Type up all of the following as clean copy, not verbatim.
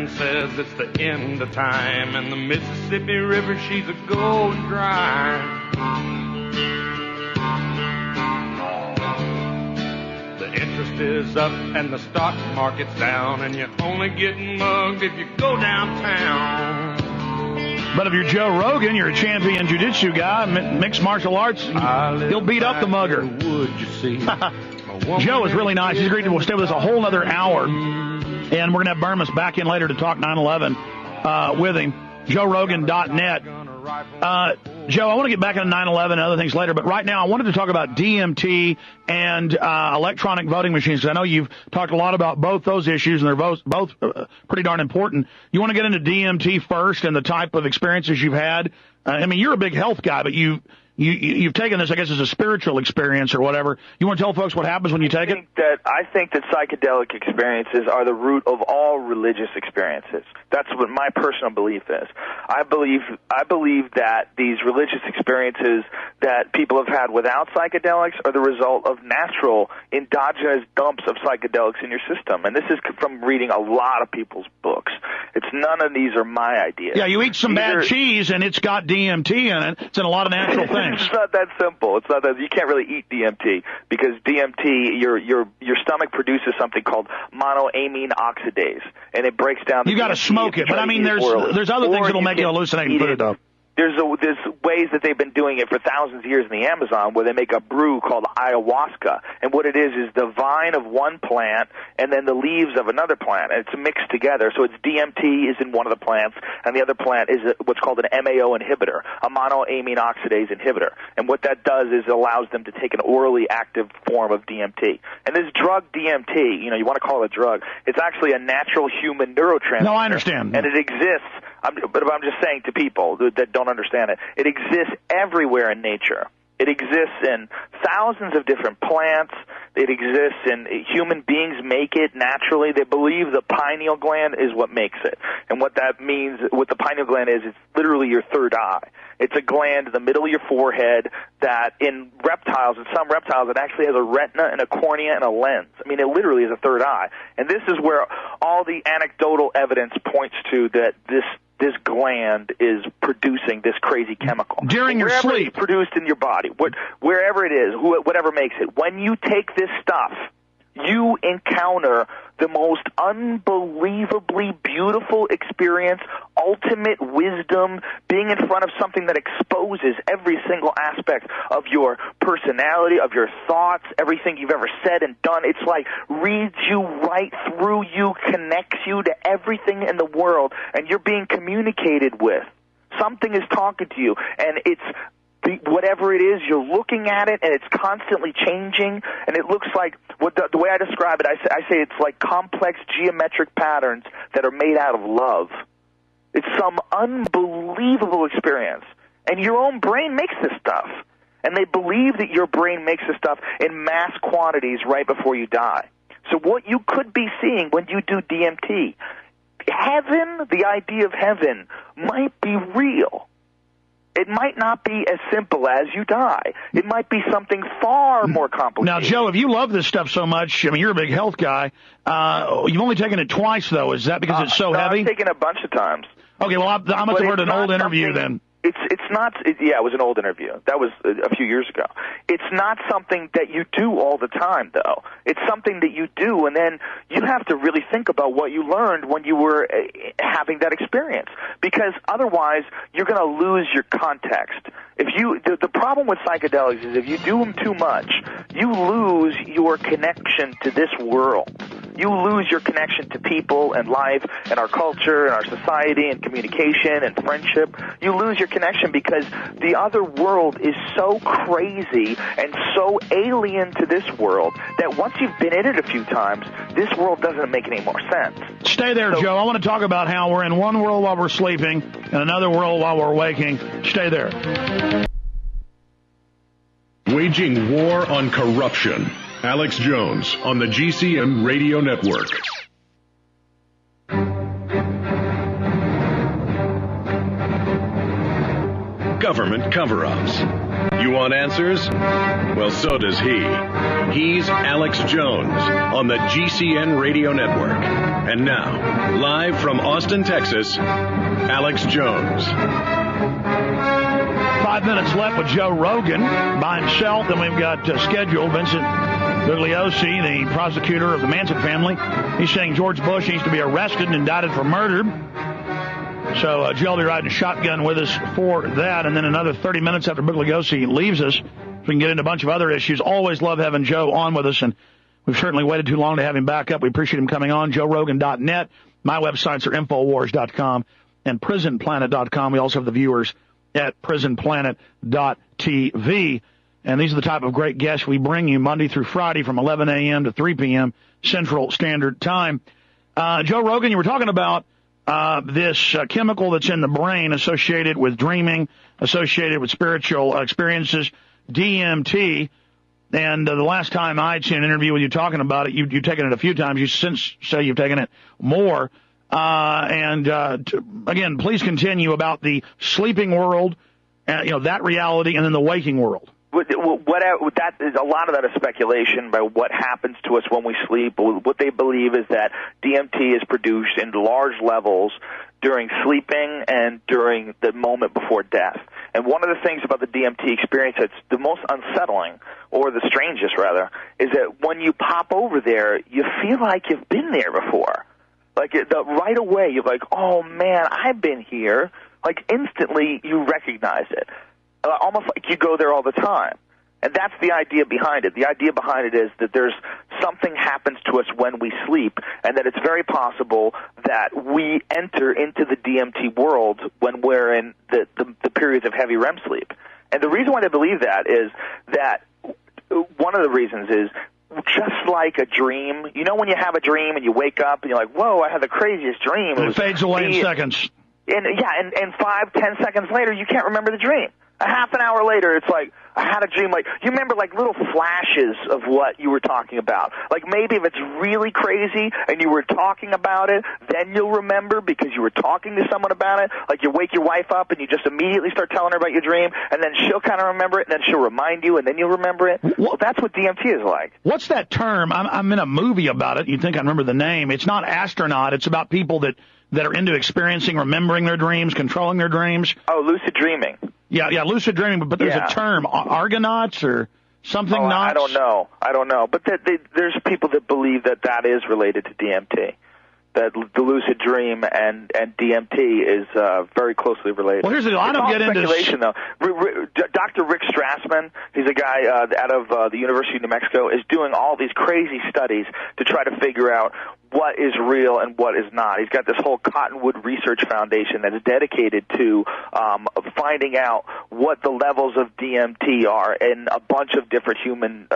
man says it's the end of time, and the Mississippi River, she's a going dry. The interest is up and the stock market's down, and you're only getting mugged if you go downtown. But if you're Joe Rogan, you're a champion jiu-jitsu guy, mixed martial arts, he'll beat up the mugger. Joe is really nice. He's agreed to stay with us a whole other hour. And we're going to have Burmas back in later to talk 9/11 with him. JoeRogan.net. Joe, I want to get back into 9/11 and other things later, but right now I wanted to talk about DMT and electronic voting machines, because I know you've talked a lot about both those issues, and they're both pretty darn important. You want to get into DMT first and the type of experiences you've had? I mean, you're a big health guy, but you've taken this, I guess, as a spiritual experience or whatever. You want to tell folks what happens when you take it? I think that psychedelic experiences are the root of all religious experiences. That's what my personal belief is. I believe that these religious experiences that people have had without psychedelics are the result of natural, endogenous dumps of psychedelics in your system. And this is from reading a lot of people's books. None of these are my ideas. Yeah, you eat some bad cheese and it's got DMT in it. It's in a lot of natural things. It's not that simple. It's not that you can't really eat DMT, because DMT, your stomach produces something called monoamine oxidase, and it breaks down. You got to smoke it, but I mean, there's other things that'll make you hallucinate and put it up. There's ways that they've been doing it for thousands of years in the Amazon, where they make a brew called ayahuasca. And what it is the vine of one plant and then the leaves of another plant. And it's mixed together. So it's DMT is in one of the plants, and the other plant is what's called an MAO inhibitor, a monoamine oxidase inhibitor. And what that does is it allows them to take an orally active form of DMT. And this drug DMT, you want to call it a drug, it's actually a natural human neurotransmitter. No, I understand. And it exists. But I'm just saying to people that don't understand it, it exists everywhere in nature. It exists in thousands of different plants. It exists in human beings make it naturally. They believe the pineal gland is what makes it. And what that means, what the pineal gland is, it's literally your third eye. It's a gland in the middle of your forehead that in reptiles, in some reptiles, it actually has a retina and a cornea and a lens. I mean, it literally is a third eye. And this is where all the anecdotal evidence points to that this gland is producing this crazy chemical. During your sleep. It's produced in your body, wherever it is, whatever makes it. When you take this stuff, you encounter the most unbelievably beautiful experience, ultimate wisdom, being in front of something that exposes every single aspect of your personality, of your thoughts, everything you've ever said and done. It's like reads you right through you, connects you to everything in the world, and you're being communicated with. Something is talking to you, and it's whatever it is, you're looking at it, and it's constantly changing, and it looks like, the way I describe it, I say it's like complex geometric patterns that are made out of love. It's some unbelievable experience, and your own brain makes this stuff, and they believe that your brain makes this stuff in mass quantities right before you die. So what you could be seeing when you do DMT, heaven, the idea of heaven, might be real. It might not be as simple as you die. It might be something far more complicated. Now, Joe, if you love this stuff so much, I mean, you're a big health guy. You've only taken it twice, though. Is that because it's so heavy? I've taken it a bunch of times. Okay, well, I must have heard an old interview then. It's not, yeah, it was an old interview. That was a few years ago. It's not something that you do all the time, though. It's something that you do, and then you have to really think about what you learned when you were having that experience, because otherwise you're going to lose your context. The problem with psychedelics is if you do them too much, you lose your connection to this world. You lose your connection to people and life and our culture and our society and communication and friendship. You lose your connection because the other world is so crazy and so alien to this world that once you've been in it a few times, this world doesn't make any more sense. Stay there, Joe. I want to talk about how we're in one world while we're sleeping and another world while we're waking. Stay there. Waging war on corruption. Alex Jones on the GCN Radio Network. Government cover-ups. You want answers? Well, so does he. He's Alex Jones on the GCN Radio Network. And now, live from Austin, Texas, Alex Jones. 5 minutes left with Joe Rogan by himself. Then we've got scheduled Vincent Bugliosi, the prosecutor of the Manson family. He's saying George Bush needs to be arrested and indicted for murder. So Joe will be riding shotgun with us for that. And then another 30 minutes after Bugliosi leaves us, we can get into a bunch of other issues. Always love having Joe on with us, and we've certainly waited too long to have him back up. We appreciate him coming on. JoeRogan.net. My websites are InfoWars.com and PrisonPlanet.com. We also have the viewers at PrisonPlanet.tv. And these are the type of great guests we bring you Monday through Friday from 11 a.m. to 3 p.m. Central Standard Time. Joe Rogan, you were talking about this chemical that's in the brain associated with dreaming, associated with spiritual experiences, DMT. And the last time I'd seen an interview with you talking about it, you've taken it a few times. You since say you've taken it more. Again, please continue about the sleeping world, that reality, and then the waking world. That is, a lot of that is speculation by what happens to us when we sleep. What they believe is that DMT is produced in large levels during sleeping and during the moment before death. And one of the things about the DMT experience that's the most unsettling, or the strangest rather, is that when you pop over there, you feel like you've been there before. Like right away, you're like, oh man, I've been here. Like instantly, you recognize it. Almost like you go there all the time. And that's the idea behind it. The idea behind it is that there's something happens to us when we sleep, and that it's very possible that we enter into the DMT world when we're in the periods of heavy REM sleep. And the reason why they believe that is that one of the reasons is just like a dream. You know when you have a dream and you wake up and you're like, whoa, I had the craziest dream. It fades away in seconds. And 5-10 seconds later, you can't remember the dream. A half an hour later, it's like, I had a dream. Like, you remember, like, little flashes of what you were talking about. Like, maybe if it's really crazy and you were talking about it, then you'll remember because you were talking to someone about it. Like, you wake your wife up and you just immediately start telling her about your dream, and then she'll kind of remember it, and then she'll remind you, and then you'll remember it. Well, that's what DMT is like. What's that term? I'm in a movie about it. You'd think I remember the name. It's not astronaut. It's about people that are into experiencing, remembering their dreams, controlling their dreams. Oh, lucid dreaming. Yeah, lucid dreaming, but there's a term, Argonauts or something. I don't know. But there's people that believe that is related to DMT. That the lucid dream and DMT is very closely related. Well, here's the deal. I don't get into speculation, though. Dr. Rick Strassman, he's a guy out of the University of New Mexico, is doing all these crazy studies to try to figure out what is real and what is not. He's got this whole Cottonwood Research Foundation that is dedicated to finding out what the levels of DMT are in a bunch of different human,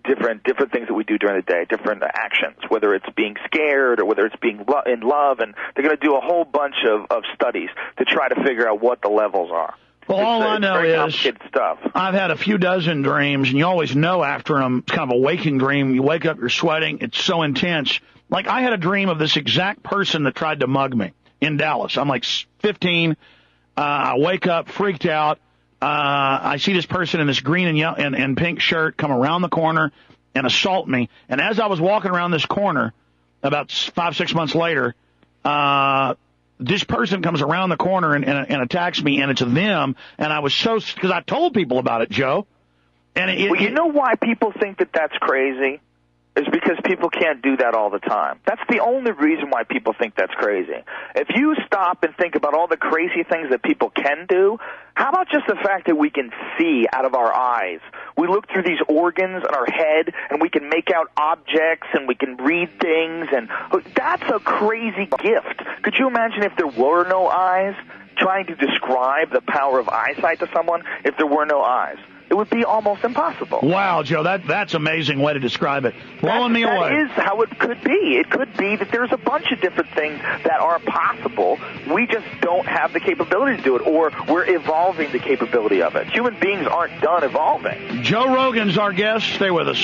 different things that we do during the day, different actions, whether it's being scared or whether it's being in love, and they're going to do a whole bunch of studies to try to figure out what the levels are. Well, all I know is stuff. I've had a few dozen dreams, and you always know after them. It's kind of a waking dream. You wake up, you're sweating. It's so intense. Like, I had a dream of this exact person that tried to mug me in Dallas. I'm like 15. I wake up, freaked out. I see this person in this green and yellow and pink shirt come around the corner and assault me. And as I was walking around this corner, about 5-6 months later, this person comes around the corner and attacks me, and it's them. And I was because I told people about it, Joe. And you know why people think that that's crazy? Is because people can't do that all the time. That's the only reason why people think that's crazy. If you stop and think about all the crazy things that people can do, how about just the fact that we can see out of our eyes? We look through these organs in our head, and we can make out objects, and we can read things, and that's a crazy gift. Could you imagine if there were no eyes, trying to describe the power of eyesight to someone if there were no eyes? It would be almost impossible. Wow, Joe, that's an amazing way to describe it. Blowing me away. That is how it could be. It could be that there's a bunch of different things that are possible. We just don't have the capability to do it, or we're evolving the capability of it. Human beings aren't done evolving. Joe Rogan's our guest. Stay with us.